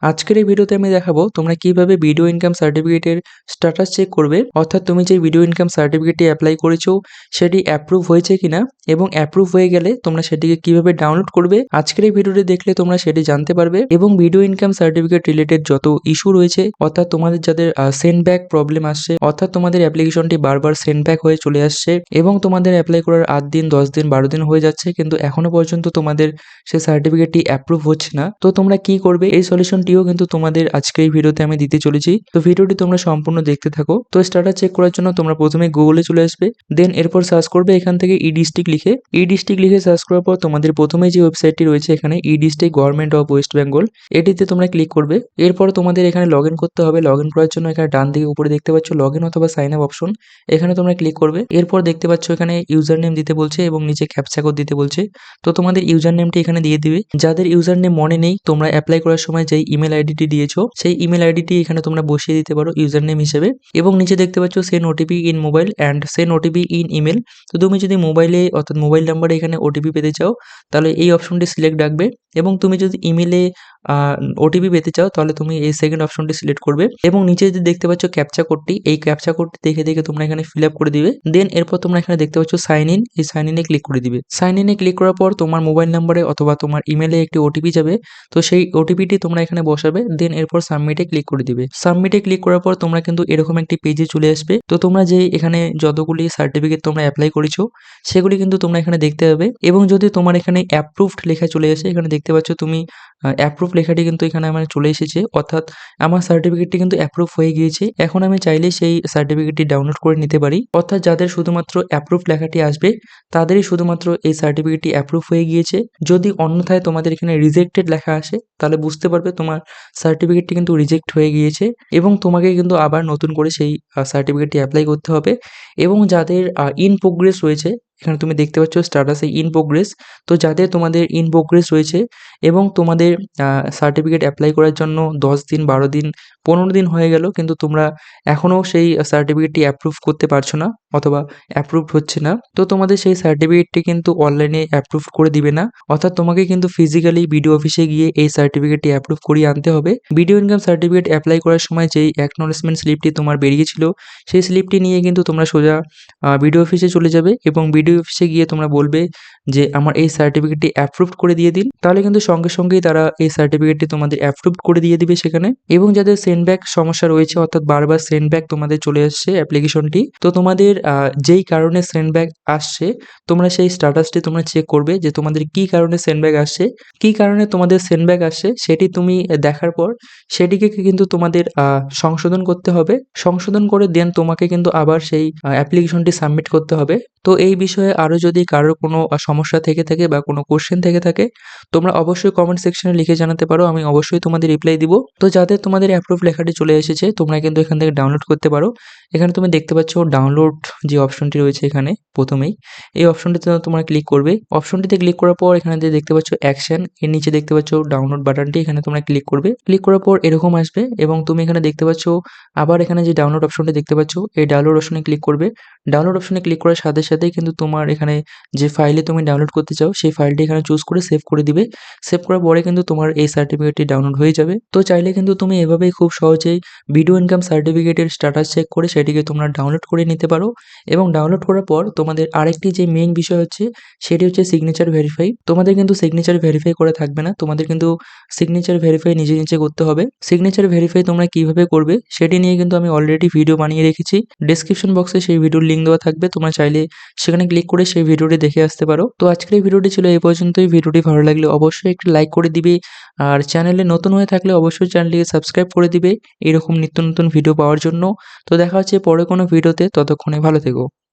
আজকের এই ভিডিওতে আমি দেখাবো তোমরা কিভাবে ভিডিও ইনকাম সার্টিফিকেটের স্ট্যাটাস চেক করবে, অর্থাৎ তুমি যে ভিডিও ইনকাম সার্টিফিকেটটি অ্যাপ্লাই করেছো সেটি অ্যাপ্রুভ হয়েছে কিনা এবং অ্যাপ্রুভ হয়ে গেলে তোমরা সেটিকে কিভাবে ডাউনলোড করবে। আজকের এই ভিডিওটি দেখলে তোমরা সেটি জানতে পারবে এবং ভিডিও ইনকাম সার্টিফিকেট রিলেটেড যত ইস্যু রয়েছে, অর্থাৎ তোমাদের যাদের সেন্ড ব্যাক প্রবলেম আসছে, অর্থাৎ তোমাদের অ্যাপ্লিকেশনটি বারবার সেন্ড ব্যাক হয়ে চলে আসছে এবং তোমাদের অ্যাপ্লাই করার 8 দিন 10 দিন 12 দিন হয়ে যাচ্ছে কিন্তু এখনো পর্যন্ত তোমাদের সেই সার্টিফিকেটটি অ্যাপ্রুভ হচ্ছে না। তো তোমরা কি করবে এই সলিউশনটিও কিন্তু তোমাদের আজকের এই ভিডিওতে আমি দিতে চলেছি। তো ভিডিওটি তোমরা সম্পূর্ণ দেখতে থাকো। তো স্ট্যাটাস চেক করার জন্য তোমরা প্রথমে গুগলে চলে আসবে, দেন এরপর সার্চ করবে এখান থেকে ই ডিস্ট্রিক্ট লিখে। ই ডিস্ট্রিক্ট লিখে সার্চ করার পর তোমাদের প্রথমে যে ওয়েবসাইটটি রয়েছে এখানে e district government of West Bengal, এটিতে তোমরা ক্লিক করবে। এরপর তোমাদের এখানে লগ ইন করতে হবে। লগ ইন করার জন্য এখানে ডান দিকে উপরে দেখতে পাচ্ছ লগ ইন অথবা সাইন আপ অপশন, এখানে তোমরা ক্লিক করবে। এরপর দেখতে পাচ্ছ এখানে ইউজার নেম দিতে বলছে এবং নিচে ক্যাপচা কোড দিতে বলছে। তো তোমাদের ইউজার নেমটি এখানে দিয়ে দিবে। যাদের ইউজার নেম মনে নেই, তোমরা অ্যাপ্লাই করার সময় যেই ইমেল আইডিটি দিয়েছো সেই ইমেল আইডিটি এখানে তোমরা বসিয়ে দিতে পারো ইউজার নেম হিসেবে। এবং নিচে দেখতে পাচ্ছ send OTP in mobile and send OTP in email. তো তুমি যদি মোবাইলে অর্থাৎ মোবাইল নাম্বারে এখানে ওটিপি পেতে চাও তাহলে এই অপশনটি সিলেক্ট রাখবে, এবং তুমি যদি ইমেলে ওটিপি পেতে চাও তাহলে তুমি এই সেকেন্ড অপশনটি সিলেক্ট করবে। এবং নিচে যদি দেখতে পাচ্ছ ক্যাপচা কোডটি, এই ক্যাপচা কোডটি দেখে দেখে তোমরা এখানে ফিল আপ করে দিবে। দেন এরপর তোমরা এখানে দেখতে পাচ্ছ সাইন ইন, এই সাইন ইনে ক্লিক করে দিবে। সাইন ইনে ক্লিক করার পর তোমার মোবাইল নাম্বারে অথবা তোমার ইমেলে একটি ওটিপি যাবে। তো সেই ওটিপিটি তোমরা এখানে বসাবে। দেন এরপর সাবমিটে ক্লিক করে দিবে। সাবমিটে ক্লিক করার পর তোমরা কিন্তু এরকম একটি পেজে চলে আসবে। তো তোমরা যে এখানে যতগুলি সার্টিফিকেট তোমরা অ্যাপ্লাই করেছো সেগুলি কিন্তু তোমরা এখানে দেখতে পাবে। এবং যদি তোমার এখানে অ্যাপ্রুভড লেখা চলে আসে, এখানে দেখতে পাচ্ছ তুমি অ্যাপ্রুভ লেখাটি কিন্তু এখানে আমার চলে এসেছে, অর্থাৎ আমার সার্টিফিকেটটি কিন্তু অ্যাপ্রুভ হয়ে গিয়েছে। এখন আমি চাইলে সেই সার্টিফিকেটটি ডাউনলোড করে নিতে পারি। অর্থাৎ যাদের শুধুমাত্র অ্যাপ্রুভ লেখাটি আসবে তাদেরই শুধুমাত্র এই সার্টিফিকেটটি অ্যাপ্রুভ হয়ে গিয়েছে। যদি অন্যথায় তোমাদের এখানে রিজেক্টেড লেখা আসে তাহলে বুঝতে পারবে তোমার সার্টিফিকেটটি কিন্তু রিজেক্ট হয়ে গিয়েছে এবং তোমাকে কিন্তু আবার নতুন করে সেই সার্টিফিকেটটি অ্যাপ্লাই করতে হবে। এবং যাদের ইন প্রোগ্রেস রয়েছে, এখানে তুমি দেখতে পাচ্ছ স্ট্যাটাসে ইন প্রোগ্রেস। তো যাদের তোমাদের ইন প্রোগ্রেস রয়েছে এবং তোমাদের সার্টিফিকেট অ্যাপ্লাই করার জন্য 10 দিন 12 দিন 15 দিন হয়ে গেল কিন্তু তোমরা এখনও সেই সার্টিফিকেটটি অ্যাপ্রুভ করতে পারছো না অথবা অ্যাপ্রুভড হচ্ছে না, তো তোমাদের সেই সার্টিফিকেটটি কিন্তু অনলাইনে অ্যাপ্রুভ করে দিবে না। অর্থাৎ তোমাকে কিন্তু ফিজিক্যালি বিডিও অফিসে গিয়ে এই সার্টিফিকেটটি অ্যাপ্রুভ করিয়ে আনতে হবে। ভিডিও ইনকাম সার্টিফিকেট অ্যাপ্লাই করার সময় যেই অ্যাকনলেজমেন্ট স্লিপটি তোমার বেরিয়েছিল সেই স্লিপটি নিয়ে কিন্তু তোমরা সোজা বিডিও অফিসে চলে যাবে এবং বিডিও অফিসে গিয়ে তোমরা বলবে যে আমার এই সার্টিফিকেটটি অ্যাপ্রুভড করে দিয়ে দিন। তাহলে কিন্তু সঙ্গে সঙ্গেই তারা এই সার্টিফিকেটটি তোমাদের অ্যাপ্রুভড করে দিয়ে দিবে সেখানে। এবং যাদের সেন্ড ব্যাক সমস্যা রয়েছে, অর্থাৎ বারবার সেন্ড ব্যাক তোমাদের চলে আসছে অ্যাপ্লিকেশনটি, তো তোমাদের যেই কারণে সেন্ড ব্যাক আসছে তোমরা সেই স্ট্যাটাসটি তোমরা চেক করবে যে তোমাদের কি কারণে সেন্ড ব্যাক আসছে, কি কারণে তোমাদের সেন্ড ব্যাক আসছে সেটি তুমি দেখার পর সেটিকে কিন্তু তোমাদের সংশোধন করতে হবে। সংশোধন করে দেন তোমাকে কিন্তু আবার সেই অ্যাপ্লিকেশনটি সাবমিট করতে হবে। তো এই বিষয়ে আরও যদি কারোর কোনো সমস্যা থেকে থাকে বা কোনো কোশ্চেন থেকে থাকে তোমরা অবশ্যই কমেন্ট সেকশনে লিখে জানাতে পারো, আমি অবশ্যই তোমাদের রিপ্লাই দিব। তো যাদের তোমাদের অ্যাপ্রুভ লেখাটি চলে এসেছে তোমরা কিন্তু এখান থেকে ডাউনলোড করতে পারো। এখানে তুমি দেখতে পাচ্ছ ডাউনলোড যে অপশনটি রয়েছে এখানে প্রথমেই, এই অপশনটিতে তোমরা ক্লিক করবে। অপশনটিতে ক্লিক করার পর এখানে যে দেখতে পাচ্ছ অ্যাকশন, এর নিচে দেখতে পাচ্ছ ডাউনলোড বাটনটি, এখানে তোমরা ক্লিক করবে। ক্লিক করার পর এরকম আসবে এবং তুমি এখানে দেখতে পাচ্ছ আবার এখানে যে ডাউনলোড অপশনটি দেখতে পাচ্ছ এই ডাউনলোড অপশনে ক্লিক করবে। ডাউনলোড অপশনে ক্লিক করার সাথে সাথেই কিন্তু তোমার এখানে যে ফাইলে তুমি ডাউনলোড করতে চাও সেই ফাইলটি এখানে চুজ করে সেভ করে দিবে। সেভ করার পরে কিন্তু তোমার এই সার্টিফিকেটটি ডাউনলোড হয়ে যাবে। তো চাইলে কিন্তু তুমি এভাবেই খুব সহজেই ভিডিও ইনকাম সার্টিফিকেটের স্ট্যাটাস চেক করে সেটিকে তোমরা ডাউনলোড করে নিতে পারো। এবং ডাউনলোড করার পর তোমাদের আরেকটি যে মেইন বিষয় হচ্ছে সেটি হচ্ছে সিগনেচার ভেরিফাই। তোমাদের কিন্তু সিগনেচার ভেরিফাই করে থাকবে না, তোমাদের কিন্তু সিগনেচার ভেরিফাই নিজে নিজে করতে হবে। সিগনেচার ভেরিফাই তোমরা কিভাবে করবে সেটি নিয়ে কিন্তু আমি অলরেডি ভিডিও বানিয়ে রেখেছি, ডেসক্রিপশন বক্সে সেই ভিডিওর লিঙ্ক দেওয়া থাকবে, তোমরা চাইলে সেখানে ক্লিক করে সেই ভিডিওটি দেখে আসতে পারো। তো আজকের এই ভিডিওটি ছিল এই পর্যন্তই। ভিডিওটি ভালো লাগলে অবশ্যই একটি লাইক করে দিবে, আর চ্যানেলে নতুন হয়ে থাকলে অবশ্যই চ্যানেলটিকে সাবস্ক্রাইব করে দিবে এরকম নিত্য নতুন ভিডিও পাওয়ার জন্য। তো দেখা হচ্ছে পরে কোনো ভিডিওতে, ততক্ষণে ভালো থেকো।